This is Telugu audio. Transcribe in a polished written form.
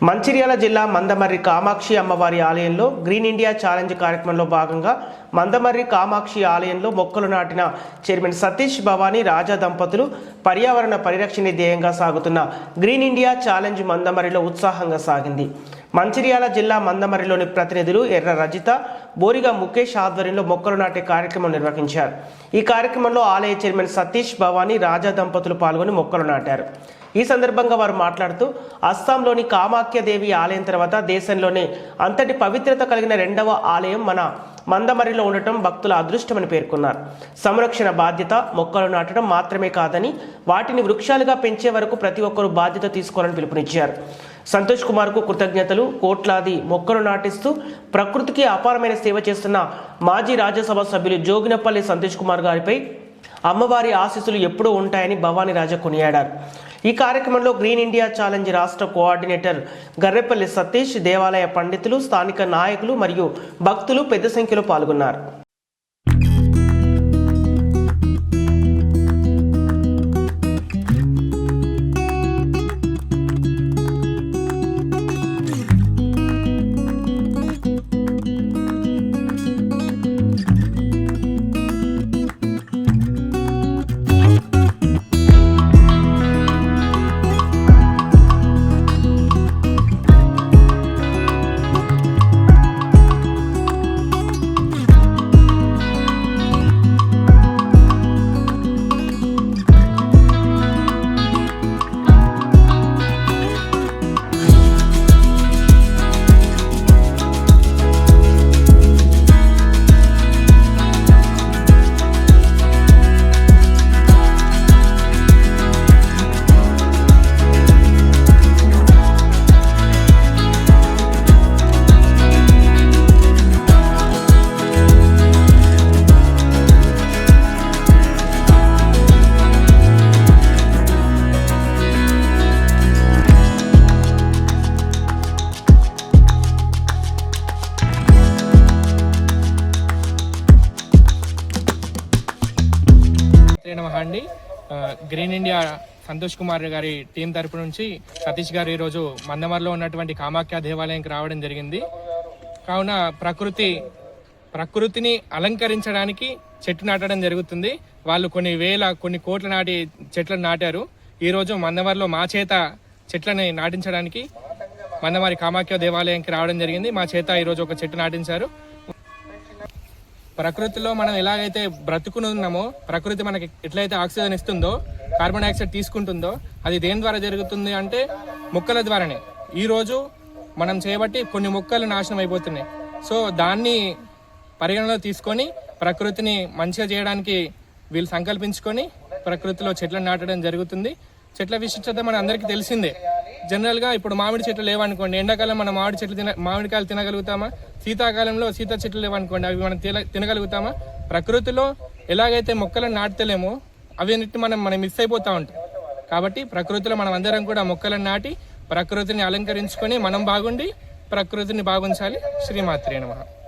మంచిర్యాల జిల్లా మందమర్రి కామాక్షి అమ్మవారి ఆలయంలో గ్రీన్ ఇండియా ఛాలెంజ్ కార్యక్రమంలో భాగంగా మందమర్రి కామాక్షి ఆలయంలో మొక్కలు నాటిన చైర్మన్ సతీష్ భవానీ రాజా దంపతులు పర్యావరణ పరిరక్షణ ధ్యేయంగా సాగుతున్న గ్రీన్ ఇండియా ఛాలెంజ్ మందమర్రిలో ఉత్సాహంగా సాగింది. మంచిర్యాల జిల్లా మందమర్రిలోని ప్రతినిధులు ఎర్ర రజిత, బోరిగా ముఖేష్ ఆధ్వర్యంలో మొక్కలు నాటే కార్యక్రమం నిర్వహించారు. ఈ కార్యక్రమంలో ఆలయ చైర్మన్ సతీష్ భవానీ రాజా దంపతులు పాల్గొని మొక్కలు నాటారు. ఈ సందర్భంగా వారు మాట్లాడుతూ అస్సాంలోని కామాఖ్యదేవి ఆలయం తర్వాత దేశంలోనే అంతటి పవిత్రత కలిగిన రెండవ ఆలయం మన మందమర్రిలో ఉండటం భక్తుల అదృష్టమని పేర్కొన్నారు. సంరక్షణ బాధ్యత మొక్కలు నాటడం మాత్రమే కాదని వాటిని వృక్షాలుగా పెంచే వరకు ప్రతి ఒక్కరూ బాధ్యత తీసుకోవాలని పిలుపునిచ్చారు. సంతోష్ కుమార్కు కృతజ్ఞతలు. కోట్లాది మొక్కలు నాటిస్తూ ప్రకృతికి అపారమైన సేవ చేస్తున్న మాజీ రాజ్యసభ సభ్యులు జోగినపల్లి సంతోష్ కుమార్ గారిపై అమ్మవారి ఆశీస్సులు ఎప్పుడూ ఉంటాయని భవానీ రాజా కొనియాడారు. ఈ కార్యక్రమంలో గ్రీన్ ఇండియా ఛాలెంజ్ రాష్ట్ర కోఆర్డినేటర్ గర్రెపల్లి సతీష్, దేవాలయ పండితులు, స్థానిక నాయకులు మరియు భక్తులు పెద్ద సంఖ్యలో పాల్గొన్నారు. అండి గ్రీన్ ఇండియా సంతోష్ కుమార్ గారి టీం తరపు నుంచి సతీష్ గారు ఈరోజు మందమర్రిలో ఉన్నటువంటి కామాఖ్య దేవాలయంకి రావడం జరిగింది. కావున ప్రకృతిని అలంకరించడానికి చెట్టు నాటడం జరుగుతుంది. వాళ్ళు కొన్ని కోట్ల నాటి చెట్లను నాటారు. ఈరోజు మందమర్రిలో మా చేత చెట్లని నాటించడానికి మందమర్రి కామాఖ్య దేవాలయంకి రావడం జరిగింది. మా చేత ఈరోజు ఒక చెట్టు నాటించారు. ప్రకృతిలో మనం ఎలాగైతే బ్రతుకునున్నామో, ప్రకృతి మనకి ఎట్లయితే ఆక్సిజన్ ఇస్తుందో, కార్బన్ డైఆక్సైడ్ తీసుకుంటుందో, అది దేని ద్వారా జరుగుతుంది అంటే మొక్కల ద్వారానే. ఈరోజు మనం చేయబట్టి కొన్ని మొక్కలు నాశనం అయిపోతున్నాయి. సో దాన్ని పరిగణలో తీసుకొని ప్రకృతిని మంచిగా చేయడానికి వీళ్ళు సంకల్పించుకొని ప్రకృతిలో చెట్లను నాటడం జరుగుతుంది. చెట్ల విశిష్టత మన అందరికీ తెలిసిందే. జనరల్గా ఇప్పుడు మామిడి చెట్లు లేవనుకోండి, ఎండాకాలం మనం మామిడికాయలు తినగలుగుతామా? శీతాకాలంలో సీత చెట్లు లేవనుకోండి, అవి మనం తినగలుగుతామా? ప్రకృతిలో ఎలాగైతే మొక్కలను నాటుతలేమో అవన్నిటిని మనం మిస్ అయిపోతూ ఉంటాం. కాబట్టి ప్రకృతిలో మనం అందరం కూడా మొక్కలను నాటి ప్రకృతిని అలంకరించుకొని మనం బాగుండి ప్రకృతిని బాగుంచాలి. శ్రీమాత్రే నమః.